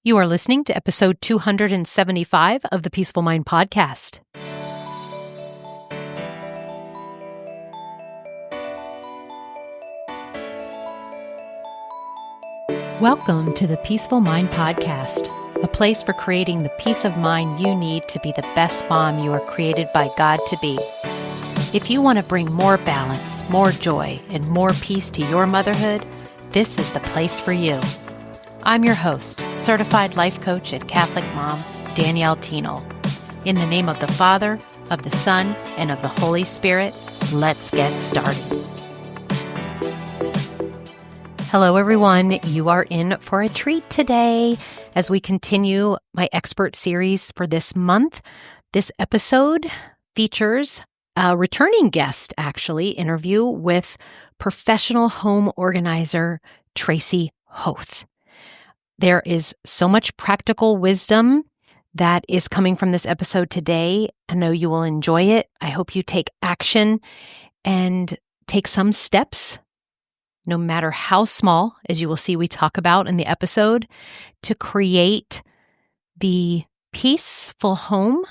You are listening to episode 275 of the Peaceful Mind Podcast. Welcome to the Peaceful Mind Podcast, a place for creating the peace of mind you need to be the best mom you are created by God to be. If you want to bring more balance, more joy, and more peace to your motherhood, this is the place for you. I'm your host, certified life coach and Catholic mom, Danielle Tino. In the name of the Father, of the Son, and of the Holy Spirit, let's get started. Hello, everyone. You are in for a treat today as we continue my expert series for this month. This episode features a returning guest, interview with professional home organizer Tracy Hoth. There is so much practical wisdom that is coming from this episode today. I know you will enjoy it. I hope you take action and take some steps, no matter how small, as you will see we talk about in the episode, to create the peaceful home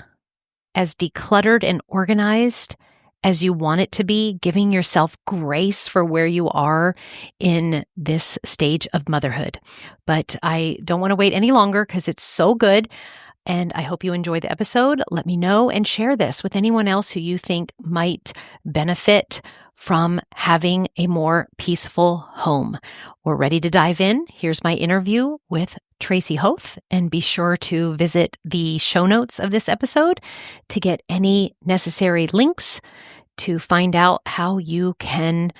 as decluttered and organized as you want it to be, giving yourself grace for where you are in this stage of motherhood. But I don't want to wait any longer because it's so good. And I hope you enjoy the episode. Let me know and share this with anyone else who you think might benefit from having a more peaceful home. We're ready to dive in. Here's my interview with Tracy Hoth, and be sure to visit the show notes of this episode to get any necessary links to find out how you can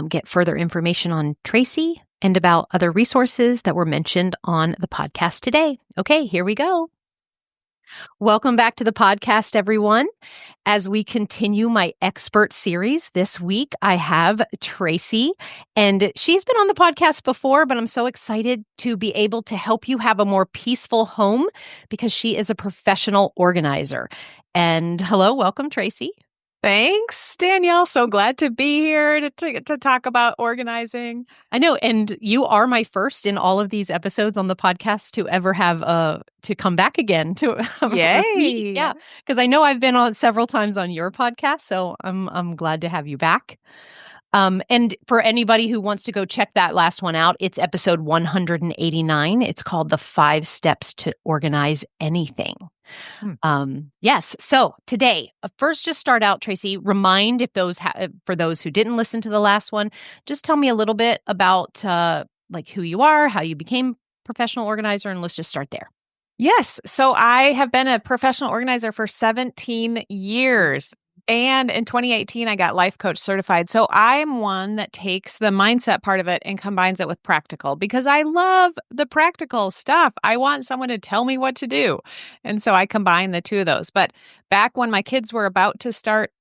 get further information on Tracy and about other resources that were mentioned on the podcast today. Okay, here we go. Welcome back to the podcast, everyone. As we continue my expert series this week, I have Tracy, and she's been on the podcast before, but I'm so excited to be able to help you have a more peaceful home because she is a professional organizer. And hello, welcome, Tracy. Thanks, Danielle. So glad to be here to talk about organizing. I know, and you are my first in all of these episodes on the podcast to ever have to come back again to Yay! Yeah, because I know I've been on several times on your podcast, so I'm glad to have you back. And for anybody who wants to go check that last one out, it's episode 189. It's called The 5 Steps to Organize Anything. Yes. So today, first, just start out, Tracy. Remind for those who didn't listen to the last one, just tell me a little bit about who you are, how you became professional organizer, and let's just start there. Yes. So I have been a professional organizer for 17 years. And in 2018, I got life coach certified. So I'm one that takes the mindset part of it and combines it with practical because I love the practical stuff. I want someone to tell me what to do. And so I combine the two of those. But back when my kids were about to start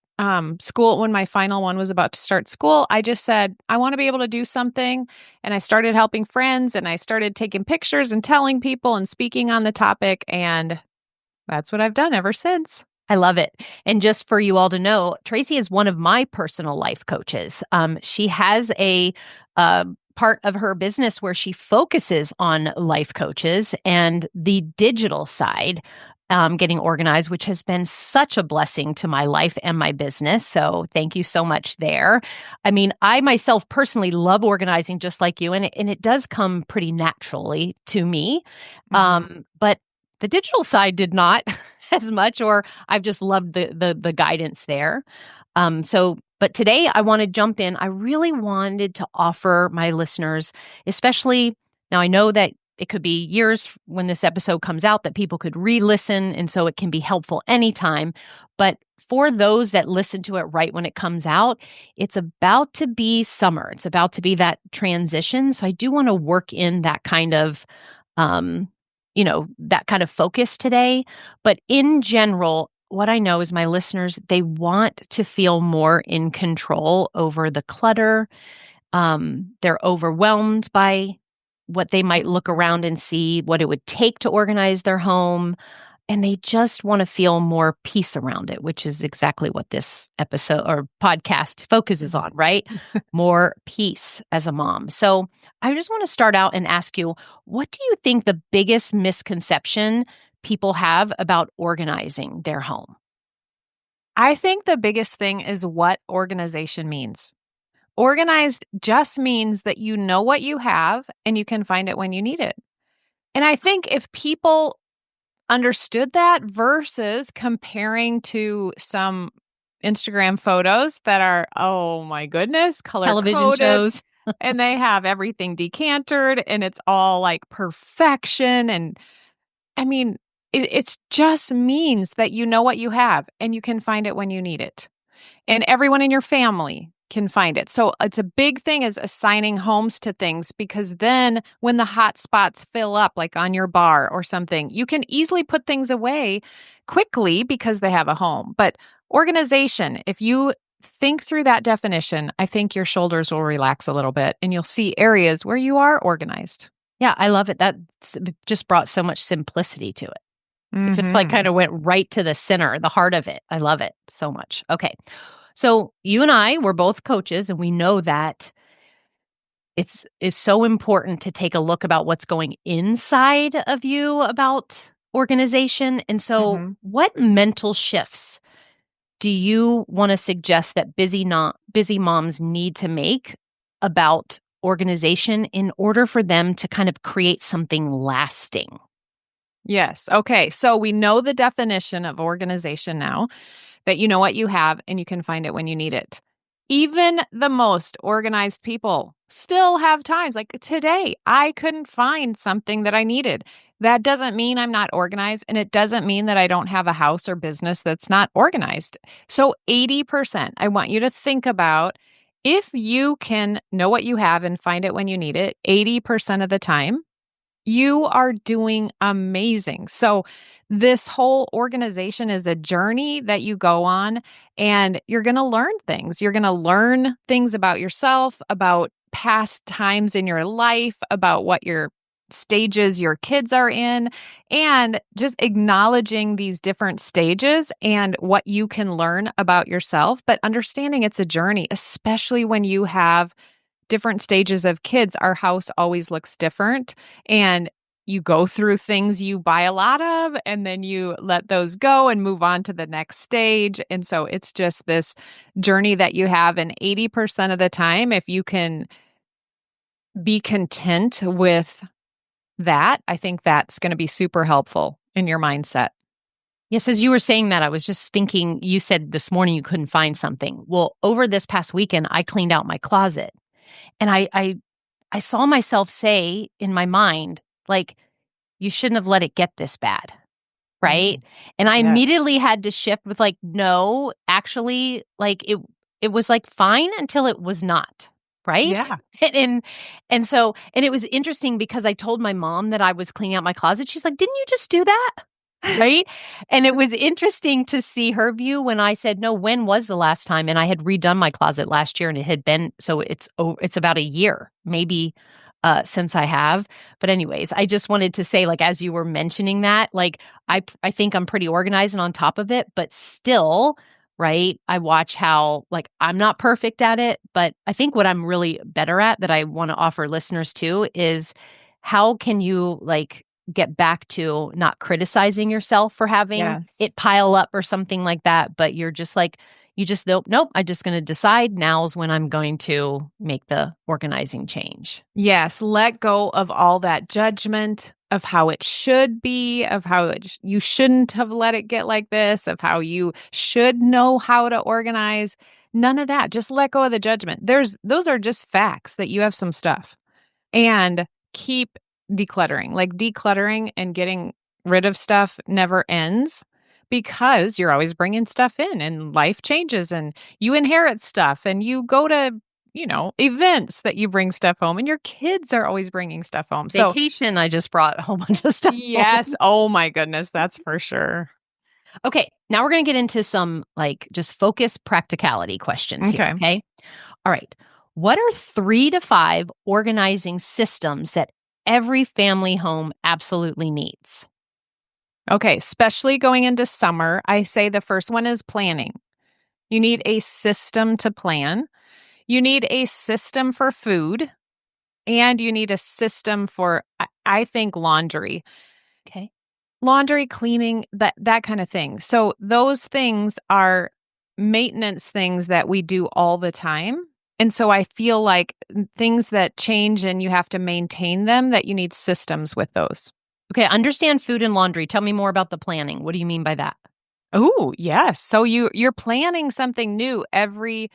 school, when my final one was about to start school, I just said, I want to be able to do something. And I started helping friends and I started taking pictures and telling people and speaking on the topic. And that's what I've done ever since. I love it. And just for you all to know, Tracy is one of my personal life coaches. She has a part of her business where she focuses on life coaches and the digital side, getting organized, which has been such a blessing to my life and my business. So thank you so much there. I mean, I myself personally love organizing just like you, and it does come pretty naturally to me. But the digital side did not as much, or I've just loved the guidance there. But today I want to jump in. I really wanted to offer my listeners, especially now I know that it could be years when this episode comes out that people could re-listen, and so it can be helpful anytime. But for those that listen to it right when it comes out, it's about to be summer. It's about to be that transition. So I do want to work in that kind of that kind of focus today. But in general, what I know is my listeners, they want to feel more in control over the clutter. They're overwhelmed by what they might look around and see, what it would take to organize their home. and they just want to feel more peace around it, which is exactly what this episode or podcast focuses on, right? More peace as a mom. So I just want to start out and ask you, what do you think the biggest misconception people have about organizing their home? I think the biggest thing is what organization means. Organized just means that you know what you have and you can find it when you need it. And I think if people understood that versus comparing to some Instagram photos that are, oh my goodness, color Television coded, shows. and they have everything decantered and it's all like perfection. And I mean, it just means that you know what you have and you can find it when you need it. And everyone in your family can find it. So it's a big thing is assigning homes to things because then when the hot spots fill up, like on your bar or something, you can easily put things away quickly because they have a home. But organization, if you think through that definition, I think your shoulders will relax a little bit and you'll see areas where you are organized. Yeah, I love it. That just brought so much simplicity to it. It just like Mhm. kind of went right to the center, the heart of it. I love it so much. Okay. So you and I, we're both coaches, and we know that it's so important to take a look about what's going inside of you about organization. And so Mhm. what mental shifts do you want to suggest that busy moms need to make about organization in order for them to kind of create something lasting? Yes. Okay. So we know the definition of organization now. That you know what you have and you can find it when you need it. Even the most organized people still have times like today, I couldn't find something that I needed. That doesn't mean I'm not organized, and it doesn't mean that I don't have a house or business that's not organized. So, 80%, I want you to think about if you can know what you have and find it when you need it, 80% of the time, you are doing amazing. So, this whole organization is a journey that you go on, and you're going to learn things. You're going to learn things about yourself, about past times in your life, about what your stages your kids are in, and just acknowledging these different stages and what you can learn about yourself. But understanding it's a journey, especially when you have different stages of kids, our house always looks different. And you go through things you buy a lot of, and then you let those go and move on to the next stage. And so it's just this journey that you have. And 80% of the time, if you can be content with that, I think that's going to be super helpful in your mindset. Yes, as you were saying that, I was just thinking, you said this morning you couldn't find something. Well, over this past weekend, I cleaned out my closet, and I saw myself say in my mind, like, you shouldn't have let it get this bad. Right? Mm, And I yes. immediately had to shift with like, no, actually, like it was like fine until it was not. Right? Yeah. And so and it was interesting because I told my mom that I was cleaning out my closet. She's like, "Didn't you just do that?" Right? And it was interesting to see her view when I said, "No, when was the last time?" And I had redone my closet last year, and it had been so it's about a year, maybe, since I have. But anyways, I just wanted to say, like, as you were mentioning that, like, I think I'm pretty organized and on top of it, but still, right, I watch how, like, I'm not perfect at it, but I think what I'm really better at that I wanna offer listeners too is how can you, like, get back to not criticizing yourself for having Yes. it pile up or something like that, but you're just like, you just nope, I'm just gonna decide now's when I'm going to make the organizing change. Yes, let go of all that judgment of how it should be, of how you shouldn't have let it get like this, of how you should know how to organize. None of that. Just let go of the judgment. Those are just facts that you have some stuff. And keep decluttering. Like decluttering and getting rid of stuff never ends because you're always bringing stuff in and life changes and you inherit stuff and you go to, events that you bring stuff home and your kids are always bringing stuff home. So, Vacation, I just brought a whole bunch of stuff yes, home. oh my goodness, that's for sure. Okay, now we're gonna get into some, like, just focus practicality questions here, Okay. okay? All right. What are 3 to 5 organizing systems that every family home absolutely needs? Okay, especially going into summer, I say the first one is planning. You need a system to plan. You need a system for food, and you need a system for, I think, laundry. Okay. Laundry, cleaning, that kind of thing. So those things are maintenance things that we do all the time. And so I feel like things that change and you have to maintain them, that you need systems with those. Okay, understand food and laundry. Tell me more about the planning. What do you mean by that? Oh, yes. So you're planning something new every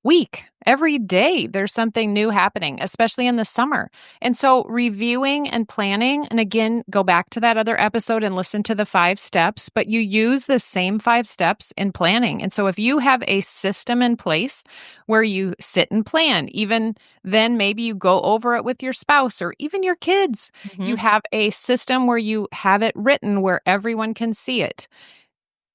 week, every day. There's something new happening, especially in the summer. And so reviewing and planning, and again, go back to that other episode and listen to the 5 steps, but you use the same 5 steps in planning. And so if you have a system in place where you sit and plan, even then maybe you go over it with your spouse or even your kids, you have a system where you have it written where everyone can see it.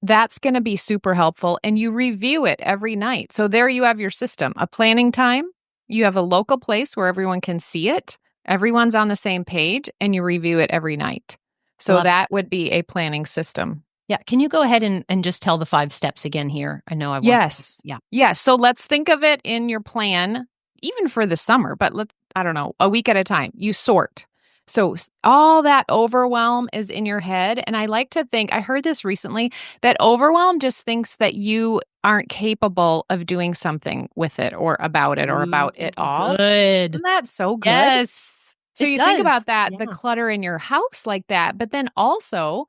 That's going to be super helpful, and you review it every night. So there you have your system, a planning time. You have a local place where everyone can see it. Everyone's on the same page, and you review it every night. So Love that would be a planning system. Yeah. Can you go ahead and just tell the 5 steps again here? I know I want. Yes. Yeah. Yes. So let's think of it in your plan, even for the summer, but I don't know, a week at a time. You sort. So all that overwhelm is in your head. And I like to think, I heard this recently, that overwhelm just thinks that you aren't capable of doing something with it or about it all. Good. Isn't that so good? Yes. So it you does. think about that, the Yeah. clutter in your house like that, but then also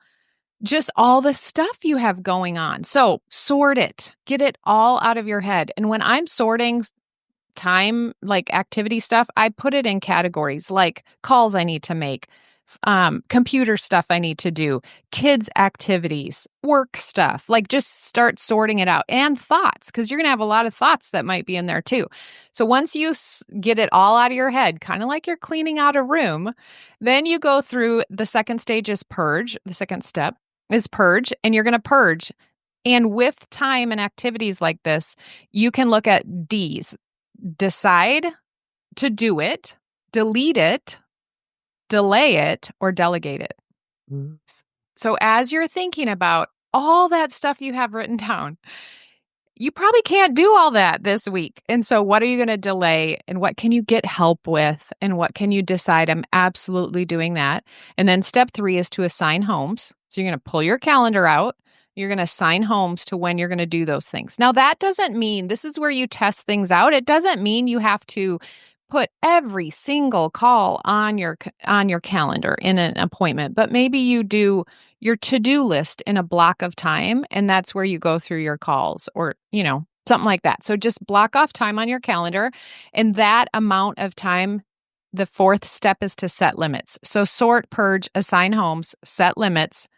just all the stuff you have going on. So sort it, get it all out of your head. And when I'm sorting time, like activity stuff, I put it in categories like calls I need to make, computer stuff I need to do, kids' activities, work stuff. Like just start sorting it out, and thoughts, because you're going to have a lot of thoughts that might be in there too. So once you get it all out of your head, kind of like you're cleaning out a room, then you go through the second stage is purge. The second step is purge, and you're going to purge. And with time and activities like this, you can look at D's. Decide to do it, delete it, delay it, or delegate it. So as you're thinking about all that stuff you have written down, you probably can't do all that this week. And so what are you going to delay, and what can you get help with, and what can you decide I'm absolutely doing that? And then step 3 is to assign homes. So you're going to pull your calendar out. You're going to assign homes to when you're going to do those things. Now that doesn't mean, this is where you test things out. It doesn't mean you have to put every single call on your calendar in an appointment, but maybe you do your to-do list in a block of time, and that's where you go through your calls, or, something like that. So just block off time on your calendar, and that amount of time, the 4th step is to set limits. So sort, purge, assign homes, set limits,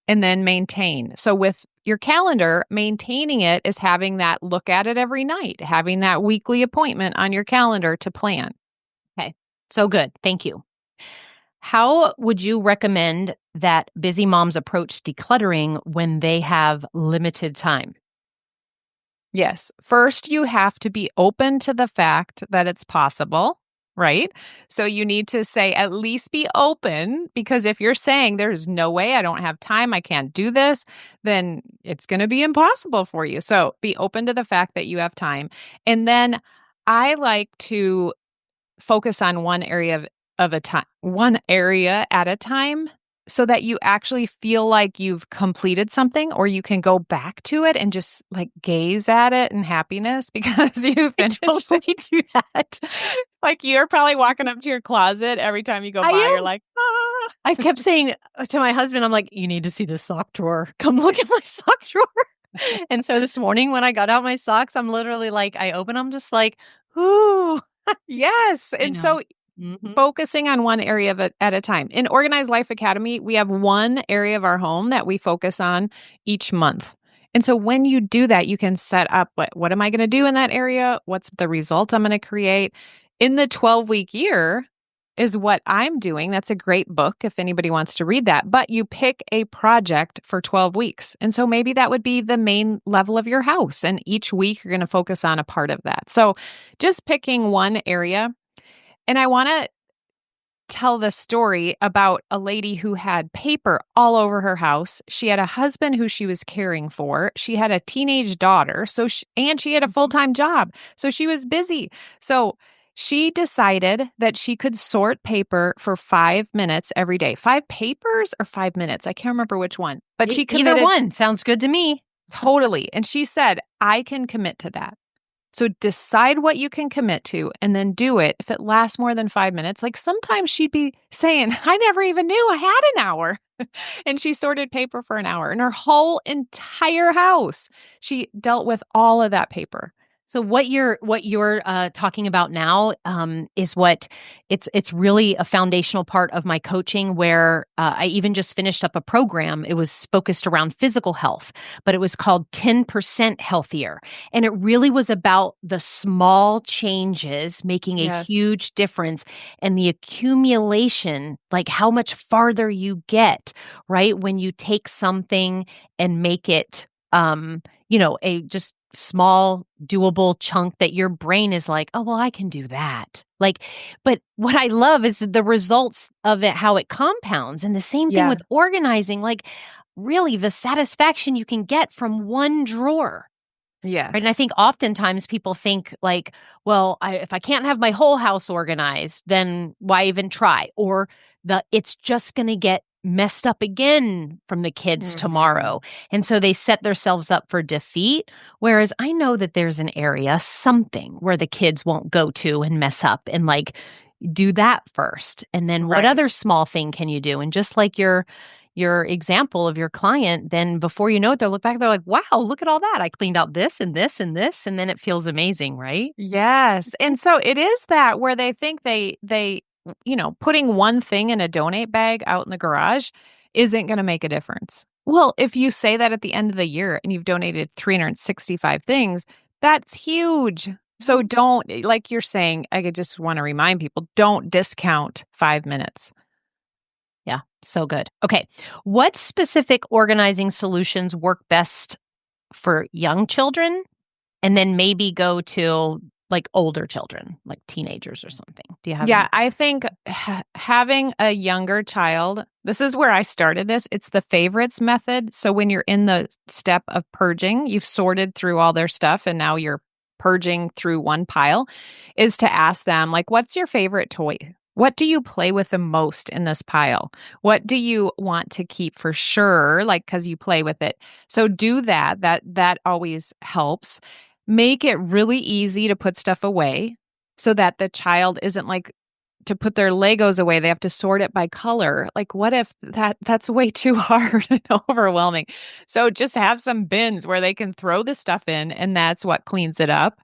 and then maintain. So with your calendar, maintaining it is having that look at it every night, having that weekly appointment on your calendar to plan. Okay. So good. Thank you. How would you recommend that busy moms approach decluttering when they have limited time? Yes. First, you have to be open to the fact that it's possible, right? So you need to say, at least be open, because if you're saying there's no way, I don't have time, I can't do this, then it's going to be impossible for you. So be open to the fact that you have time. And then I like to focus on one area one area at a time, so that you actually feel like you've completed something, or you can go back to it and just like gaze at it in happiness because you finished. I totally do that. Like you're probably walking up to your closet every time you go I by. am. You're like, ah. I've kept saying to my husband, I'm like, you need to see this sock drawer. Come look at my sock drawer. And so this morning when I got out my socks, I'm literally like, I open them just like, ooh. Yes. And so focusing on one area of it at a time. In Organized Life Academy, we have one area of our home that we focus on each month. And so when you do that, you can set up what am I going to do in that area? What's the result I'm going to create? In the 12-week year is what I'm doing. That's a great book if anybody wants to read that. But you pick a project for 12 weeks. And so maybe that would be the main level of your house. And each week you're going to focus on a part of that. So just picking one area. And I want to tell this story about a lady who had paper all over her house. She had a husband who she was caring for. She had a teenage daughter. And she had a full-time job. So she was busy. So she decided that she could sort paper for 5 minutes every day. 5 papers or 5 minutes? I can't remember which one. But she committed. Either one sounds good to me. Totally. And she said, I can commit to that. So decide what you can commit to and then do it. If it lasts more than 5 minutes, like sometimes she'd be saying, I never even knew I had an hour. And she sorted paper for an hour in her whole entire house. She dealt with all of that paper. So what you're talking about now is what it's really a foundational part of my coaching, where I even just finished up a program. It was focused around physical health, but it was called 10% Healthier. And it really was about the small changes making a huge difference, and the accumulation, like how much farther you get, right? When you take something and make it a just small, doable chunk that your brain is like, oh, well, I can do that. But what I love is the results of it, how it compounds. And the same thing with organizing, like really the satisfaction you can get from one drawer. Yes. Right? And I think oftentimes people think like, well, if I can't have my whole house organized, then why even try? Or it's just going to get messed up again from the kids tomorrow. And so they set themselves up for defeat. Whereas I know that there's an area, something where the kids won't go to and mess up, and like do that first. And then what other small thing can you do? And just like your example of your client, then before you know it, they'll look back, they're like, wow, look at all that. I cleaned out this and this and this. And then it feels amazing, right? Yes. And so it is that where they think they putting one thing in a donate bag out in the garage isn't going to make a difference. Well, if you say that at the end of the year and you've donated 365 things, that's huge. So don't, like you're saying, I just want to remind people, don't discount 5 minutes. Yeah, so good. Okay. What specific organizing solutions work best for young children? And then maybe go to like older children, like teenagers or something. Do you have any? I think having a younger child, this is where I started this. It's the favorites method. So when you're in the step of purging, you've sorted through all their stuff and now you're purging through one pile, is to ask them, like, what's your favorite toy? What do you play with the most in this pile? What do you want to keep for sure? Like, because you play with it. So do that. That always helps. Make it really easy to put stuff away so that the child isn't like, to put their Legos away, they have to sort it by color. Like, what if that's way too hard and overwhelming? So just have some bins where they can throw the stuff in, and that's what cleans it up.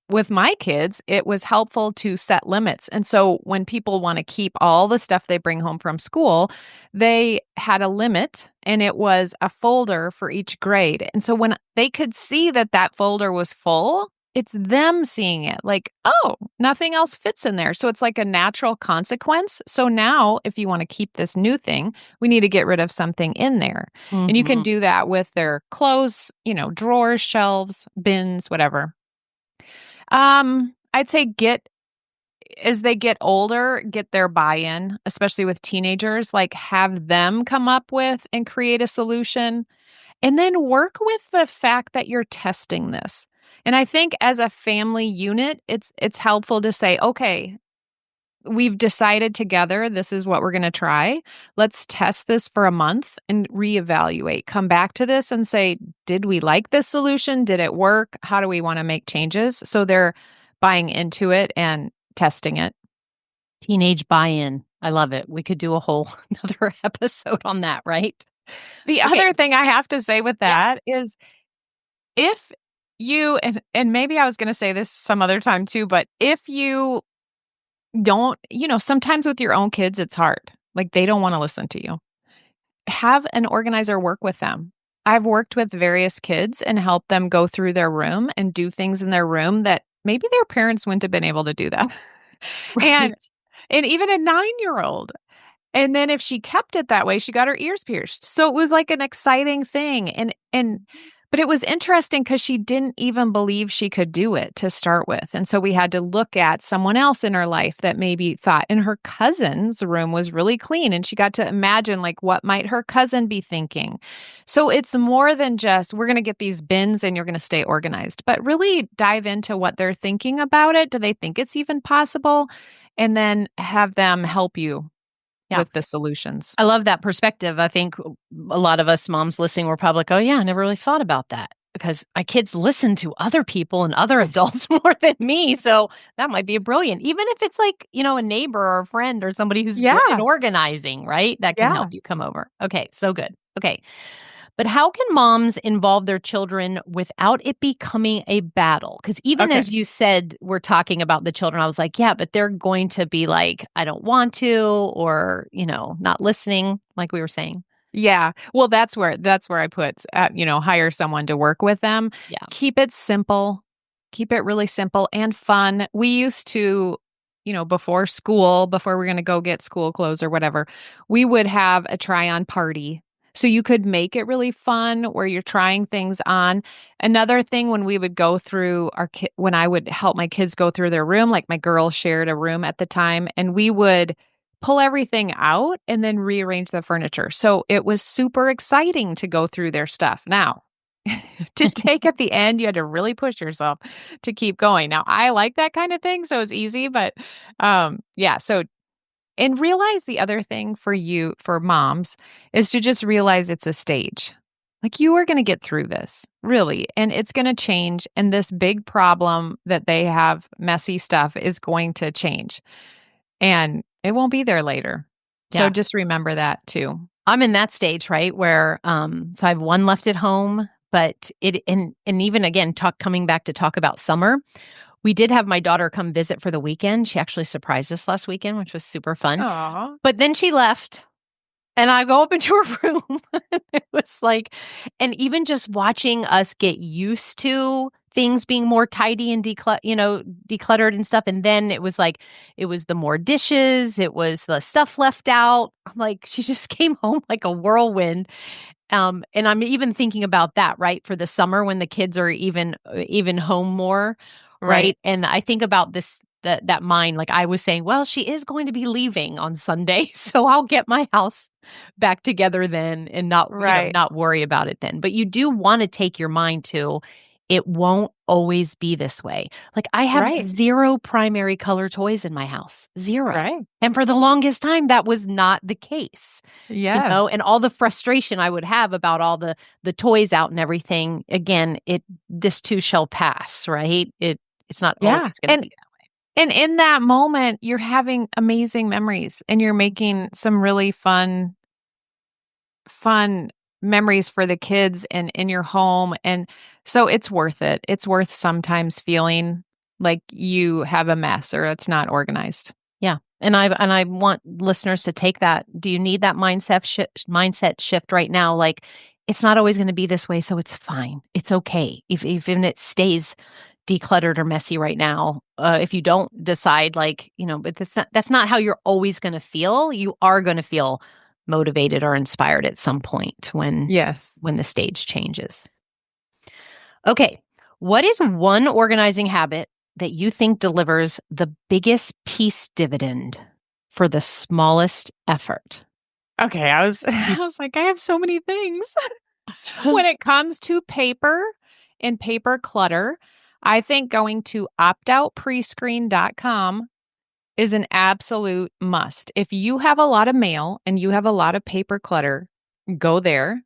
With my kids, it was helpful to set limits. And so when people want to keep all the stuff they bring home from school, they had a limit, and it was a folder for each grade. And so when they could see that folder was full, it's them seeing it like, oh, nothing else fits in there. So it's like a natural consequence. So now if you want to keep this new thing, we need to get rid of something in there. Mm-hmm. And you can do that with their clothes, drawers, shelves, bins, whatever. I'd say as they get older, get their buy-in, especially with teenagers, like have them come up with and create a solution, and then work with the fact that you're testing this. And I think as a family unit, it's helpful to say, okay, we've decided together, this is what we're going to try. Let's test this for a month and reevaluate. Come back to this and say, did we like this solution? Did it work? How do we want to make changes? So they're buying into it and testing it. Teenage buy-in. I love it. We could do a whole another episode on that, right? The other thing I have to say with that is, if you, and maybe I was going to say this some other time too, but if you don't, sometimes with your own kids, it's hard. Like they don't want to listen to you. Have an organizer work with them. I've worked with various kids and helped them go through their room and do things in their room that maybe their parents wouldn't have been able to do that. Right. And even a 9-year-old. And then if she kept it that way, she got her ears pierced. So it was like an exciting thing. And But it was interesting because she didn't even believe she could do it to start with. And so we had to look at someone else in her life that maybe thought, and her cousin's room was really clean. And she got to imagine, like, what might her cousin be thinking? So it's more than just, we're going to get these bins and you're going to stay organized, but really dive into what they're thinking about it. Do they think it's even possible? And then have them help you with the solutions. I love that perspective. I think a lot of us moms listening were probably like, oh, yeah, I never really thought about that because my kids listen to other people and other adults more than me. So that might be brilliant. Even if it's like, a neighbor or a friend or somebody who's good at organizing, right? That can help you come over. Okay, so good. Okay. But how can moms involve their children without it becoming a battle? Because even as you said, we're talking about the children, I was like, yeah, but they're going to be like, I don't want to, or, not listening, like we were saying. Yeah. Well, that's where I put, hire someone to work with them. Yeah. Keep it simple. Keep it really simple and fun. We used to, before school, before we're going to go get school clothes or whatever, we would have a try on party. So you could make it really fun where you're trying things on. Another thing, when we would go through when I would help my kids go through their room, like my girl shared a room at the time, and we would pull everything out and then rearrange the furniture. So it was super exciting to go through their stuff. Now, to take at the end, you had to really push yourself to keep going. Now, I like that kind of thing, so it's easy, but yeah, so and realize the other thing for moms is to just realize it's a stage. Like, you are going to get through this, really, and it's going to change, and this big problem that they have, messy stuff, is going to change. And it won't be there later. So just remember that too. I'm in that stage, right? Where so I have one left at home, but and even again, coming back to talk about summer, we did have my daughter come visit for the weekend. She actually surprised us last weekend, which was super fun. Aww. But then she left. And I go up into her room. It was like, and even just watching us get used to things being more tidy and decluttered and stuff. And then it was like, it was the more dishes, it was the stuff left out. I'm like, she just came home like a whirlwind. And I'm even thinking about that, right? For the summer when the kids are even home more, right? And I think about that mind, like I was saying, well, she is going to be leaving on Sunday, so I'll get my house back together then and not worry about it then. But you do want to take your mind to, it won't always be this way. Like I have 0 primary color toys in my house, 0. Right. And for the longest time, that was not the case. Yeah. And all the frustration I would have about all the toys out and everything. Again, this too shall pass, right? It's not always going to be that way. And in that moment, you're having amazing memories and you're making some really fun memories for the kids and in your home. And so it's worth it. It's worth sometimes feeling like you have a mess or it's not organized. Yeah. And I want listeners to take that. Do you need that mindset shift right now? Like, it's not always going to be this way, so it's fine. It's okay. Even it stays decluttered or messy right now. If you don't decide, like, but that's not how you're always going to feel. You are going to feel motivated or inspired at some point when the stage changes. Okay. What is one organizing habit that you think delivers the biggest peace dividend for the smallest effort? Okay, I was like, I have so many things. When it comes to paper and paper clutter, I think going to optoutprescreen.com is an absolute must. If you have a lot of mail and you have a lot of paper clutter, go there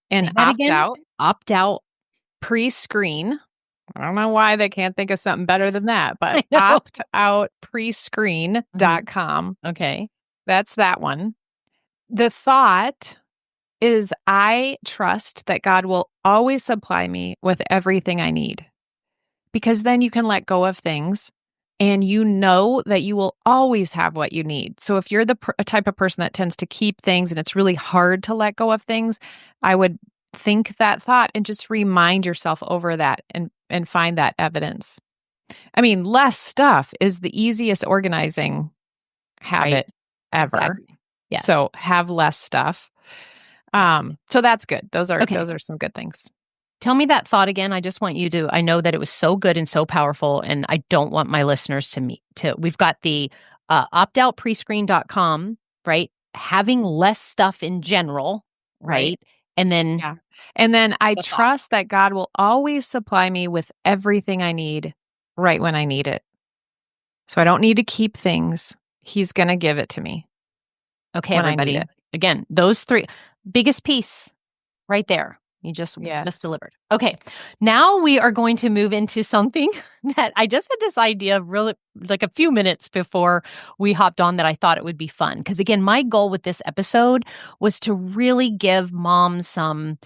and opt out pre-screen. I don't know why they can't think of something better than that, but optoutprescreen.com. Okay. That's that one. The thought is, I trust that God will always supply me with everything I need, because then you can let go of things and you know that you will always have what you need. So if you're the type of person that tends to keep things and it's really hard to let go of things, I would think that thought and just remind yourself over that and find that evidence. I mean, less stuff is the easiest organizing habit ever. Exactly. Yeah. So have less stuff. So that's good. Those are some good things. Tell me that thought again. I just want you to, I know that it was so good and so powerful, and I don't want my listeners to meet to. We've got the optoutprescreen.com, right? Having less stuff in general, right? And then Yeah. And then I the thought. trust that God will always supply me with everything I need right when I need it. So I don't need to keep things. He's going to give it to me Okay, when I need everybody. it. Again, those three, biggest piece right there. You just Yes. delivered. Okay. Now we are going to move into something that I just had this idea really like a few minutes before we hopped on that I thought it would be fun. Because again, my goal with this episode was to really give moms some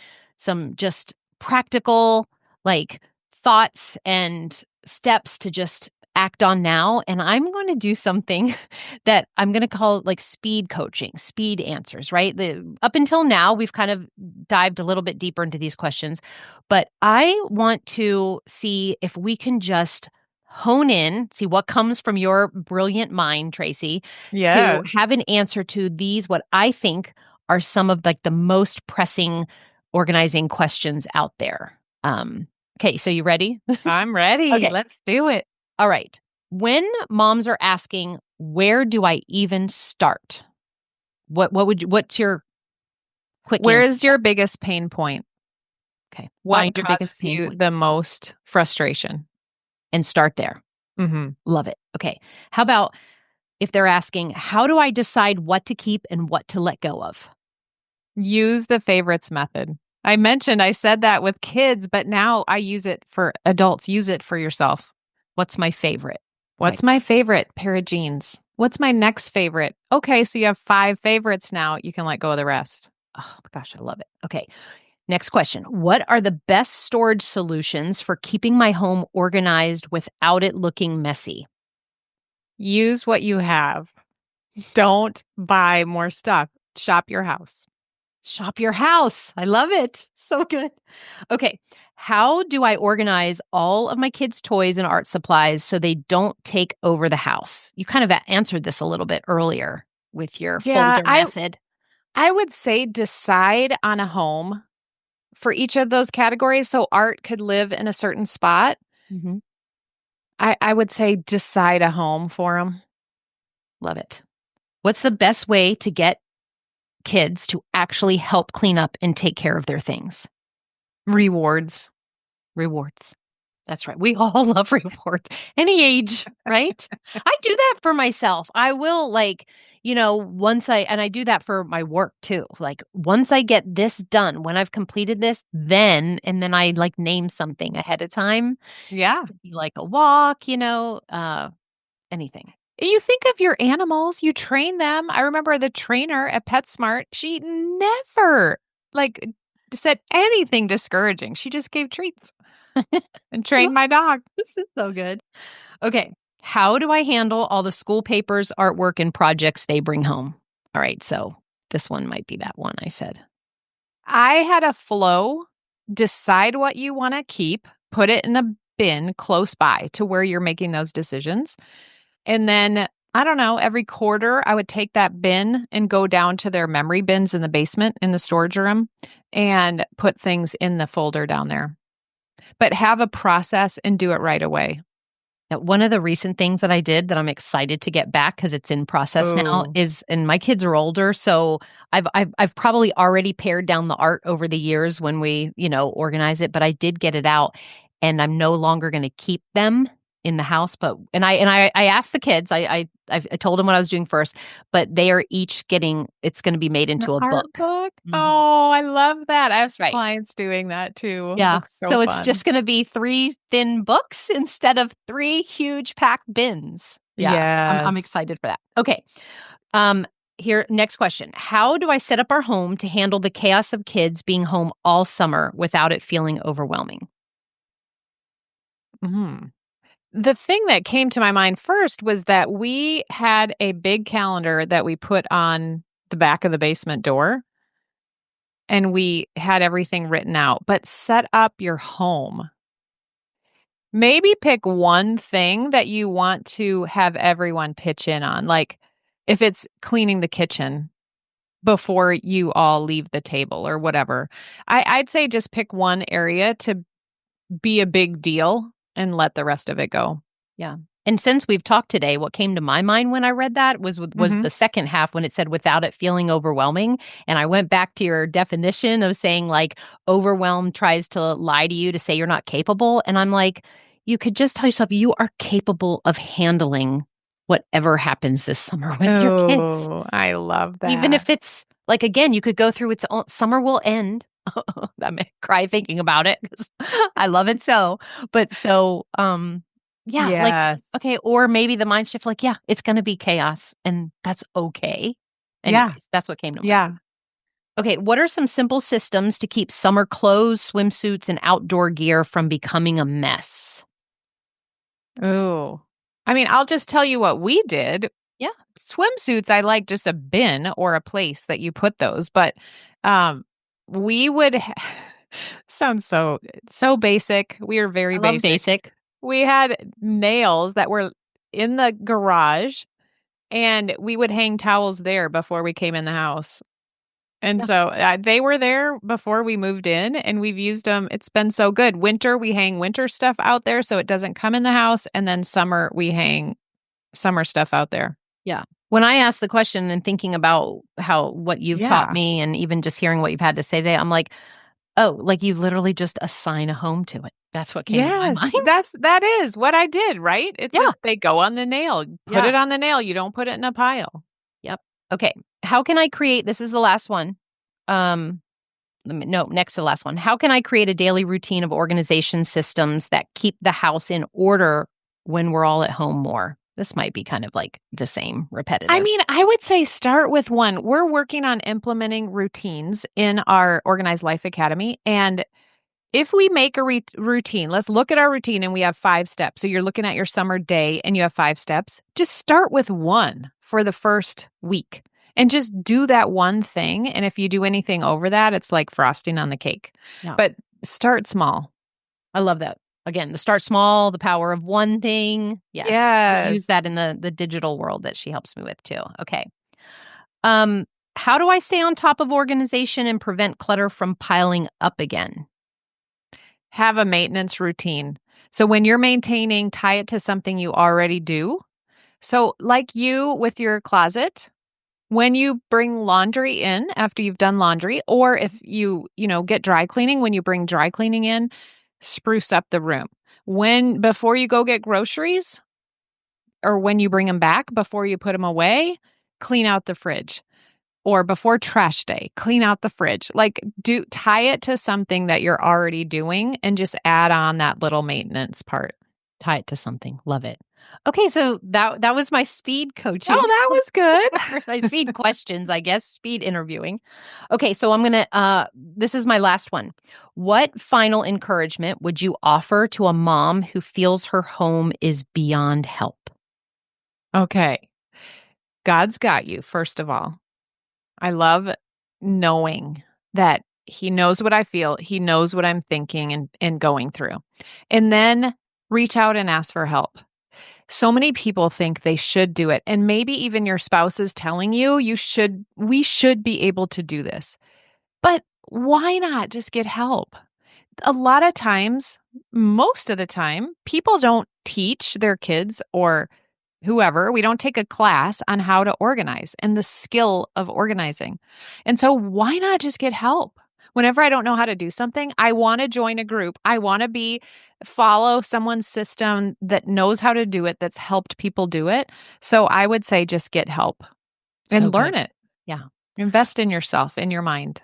just practical like thoughts and steps to just act on now. And I'm going to do something that I'm going to call like speed coaching, speed answers, right? Up until now, we've kind of dived a little bit deeper into these questions, but I want to see if we can just hone in, see what comes from your brilliant mind, Tracy, to Yes. have an answer to these, what I think are some of like the most pressing organizing questions out there. Okay, so you ready? I'm ready. Okay. Let's do it. All right. When moms are asking, where do I even start? What's your quick Where answer? is your biggest pain point? Okay. What Find your biggest causes pain you point the most frustration? and start there. Mm-hmm. Love it. Okay. How about if they're asking, how do I decide what to keep and what to let go of? Use the favorites method. I said that with kids, but now I use it for adults. Use it for yourself. What's my favorite? What's my favorite pair of jeans? What's my next favorite? Okay, so you have 5 favorites now. You can let go of the rest. Oh gosh, I love it. Okay. Next question. What are the best storage solutions for keeping my home organized without it looking messy? Use what you have. Don't buy more stuff. Shop your house. Shop your house. I love it. So good. Okay. How do I organize all of my kids' toys and art supplies so they don't take over the house? You kind of answered this a little bit earlier with your Yeah, folder method. I would say decide on a home for each of those categories so art could live in a certain spot. Mhm. I would say decide a home for them. Love it. What's the best way to get kids to actually help clean up and take care of their things? Rewards. Rewards. That's right. We all love rewards. Any age, right? I do that for myself. I will once I do that for my work too. Like once I get this done, when I've completed this, then I like name something ahead of time. Yeah. Could be like a walk, anything. You think of your animals, you train them. I remember the trainer at PetSmart, she never like said anything discouraging. She just gave treats and trained my dog. This is so good. Okay. How do I handle all the school papers, artwork, and projects they bring home? All right. So this one might be that one I said. I had a flow. Decide what you want to keep, put it in a bin close by to where you're making those decisions. And then, I don't know, every quarter I would take that bin and go down to their memory bins in the basement in the storage room and put things in the folder down there. But have a process and do it right away. Now, one of the recent things that I did that I'm excited to get back because it's in process now Oh. is, and my kids are older, so I've probably already pared down the art over the years when we organize it, but I did get it out, and I'm no longer going to keep them in the house. But I asked the kids, I told them what I was doing first, but they are each getting, it's going to be made An into a art book. book? Mhm. Oh, I love that. I have Right. clients doing that too. Yeah. Looks so So it's fun. just going to be 3 thin books instead of 3 huge packed bins. Yeah. I'm Yes. excited for that. Okay. Here, next question. How do I set up our home to handle the chaos of kids being home all summer without it feeling overwhelming? Mhm. The thing that came to my mind first was that we had a big calendar that we put on the back of the basement door and we had everything written out. But set up your home. Maybe pick one thing that you want to have everyone pitch in on. Like if it's cleaning the kitchen, before you all leave the table or whatever. I'd say just pick one area to be a big deal and let the rest of it go. Yeah. And since we've talked today, what came to my mind when I read that was the second half when it said without it feeling overwhelming. And I went back to your definition of saying like overwhelm tries to lie to you to say you're not capable. And I'm like, you could just tell yourself you are capable of handling whatever happens this summer with your kids. Oh, I love that. Even if it's like, again, you could go through its own, summer will end. I'm gonna cry thinking about it because I love it so. But so, yeah, like, Yes. okay, or maybe the mind shift, like, yeah, it's going to be chaos and that's okay. Yeah. Anyways, that's what came to mind. Yeah. Okay, what are some simple systems to keep summer clothes, swimsuits, and outdoor gear from becoming a mess? Oh, I mean, I'll just tell you what we did. Yeah. Swimsuits, I like just a bin or a place that you put those, but we would sounds so basic. We are very I love basic. We had nails that were in the garage, and we would hang towels there before we came in the house. And Yeah. so they were there before we moved in, and we've used them. It's been so good. Winter, we hang winter stuff out there so it doesn't come in the house. And then summer, we hang summer stuff out there. Yeah. When I asked the question and thinking about what you've taught me and even just hearing what you've had to say today, I'm like, oh, like you literally just assign a home to it. That's what came to my mind. That is what I did, right? They go on the nail. Put it on the nail. You don't put it in a pile. Yep. Okay. How can I create, this is the last one. Next to the last one. How can I create a daily routine of organization systems that keep the house in order when we're all at home more? This might be kind of like the same repetitive. I mean, I would say start with one. We're working on implementing routines in our Organized Life Academy. And if we make a routine, let's look at our routine and we have 5 steps. So you're looking at your summer day and you have 5 steps. Just start with one for the first week and just do that one thing. And if you do anything over that, it's like frosting on the cake. Yeah. But start small. I love that. Again, the start small, the power of one thing. Yes. I use that in the digital world that she helps me with too. Okay. How do I stay on top of organization and prevent clutter from piling up again? Have a maintenance routine. So when you're maintaining, tie it to something you already do. So like you with your closet, when you bring laundry in after you've done laundry, or if you get dry cleaning, when you bring dry cleaning in, spruce up the room. Before you go get groceries, or when you bring them back, before you put them away, clean out the fridge. Or before trash day, clean out the fridge. Like tie it to something that you're already doing and just add on that little maintenance part. Tie it to something. Love it. Okay, so that was my speed coaching. Oh, that was good. My speed questions, I guess, speed interviewing. Okay, so I'm going to, this is my last one. What final encouragement would you offer to a mom who feels her home is beyond help? Okay. God's got you, first of all. I love knowing that He knows what I feel. He knows what I'm thinking and going through. And then reach out and ask for help. So many people think they should do it. And maybe even your spouse is telling you, we should be able to do this. But why not just get help? A lot of times, most of the time, people don't teach their kids or whoever, we don't take a class on how to organize and the skill of organizing. And so why not just get help? Whenever I don't know how to do something, I want to join a group. I want to follow someone's system that knows how to do it, that's helped people do it. So I would say just get help and learn it. Yeah. Invest in yourself, in your mind.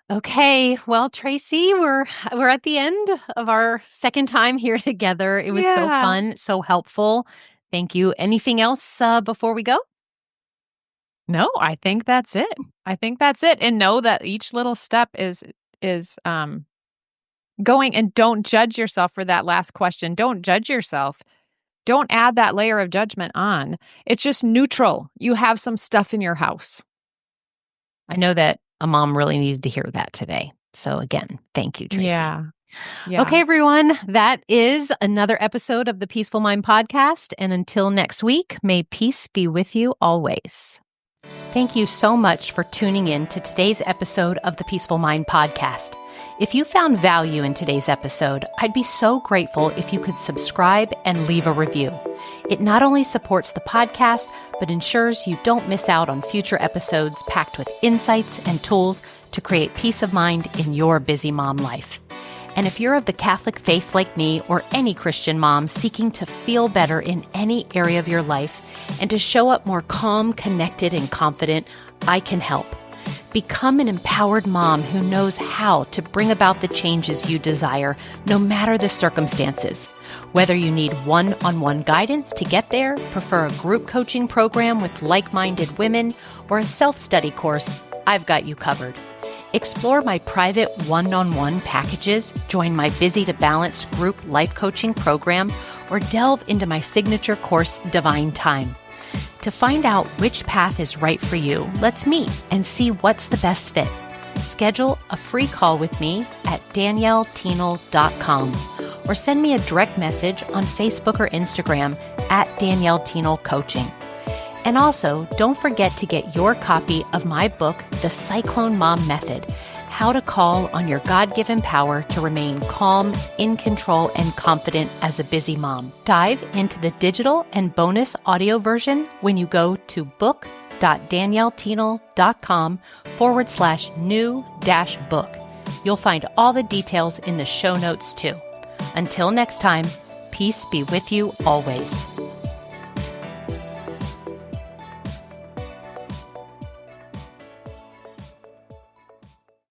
Okay. Well, Tracy, we're at the end of our second time here together. It was so fun, so helpful. Thank you. Anything else before we go? No, I think that's it. And know that each little step is going, and don't judge yourself for that last question. Don't judge yourself. Don't add that layer of judgment on. It's just neutral. You have some stuff in your house. I know that a mom really needed to hear that today. So again, thank you, Tracy. Yeah. Okay, everyone, that is another episode of the Peaceful Mind podcast. And until next week, may peace be with you always. Thank you so much for tuning in to today's episode of the Peaceful Mind podcast. If you found value in today's episode, I'd be so grateful if you could subscribe and leave a review. It not only supports the podcast, but ensures you don't miss out on future episodes packed with insights and tools to create peace of mind in your busy mom life. And if you're of the Catholic faith like me or any Christian mom seeking to feel better in any area of your life and to show up more calm, connected, and confident, I can help. Become an empowered mom who knows how to bring about the changes you desire, no matter the circumstances. Whether you need one-on-one guidance to get there, prefer a group coaching program with like-minded women, or a self-study course, I've got you covered. Explore my private one-on-one packages, join my Busy to Balance group life coaching program, or delve into my signature course, Divine Time. To find out which path is right for you, let's meet and see what's the best fit. Schedule a free call with me at danielleteenel.com or send me a direct message on Facebook or Instagram at Danielle Teenel Coaching. And also, don't forget to get your copy of my book, The Cyclone Mom Method, How to Call on Your God-Given Power to Remain Calm, in Control, and Confident as a Busy Mom. Dive into the digital and bonus audio version when you go to book.danielleteenel.com/new-book. You'll find all the details in the show notes too. Until next time, peace be with you always.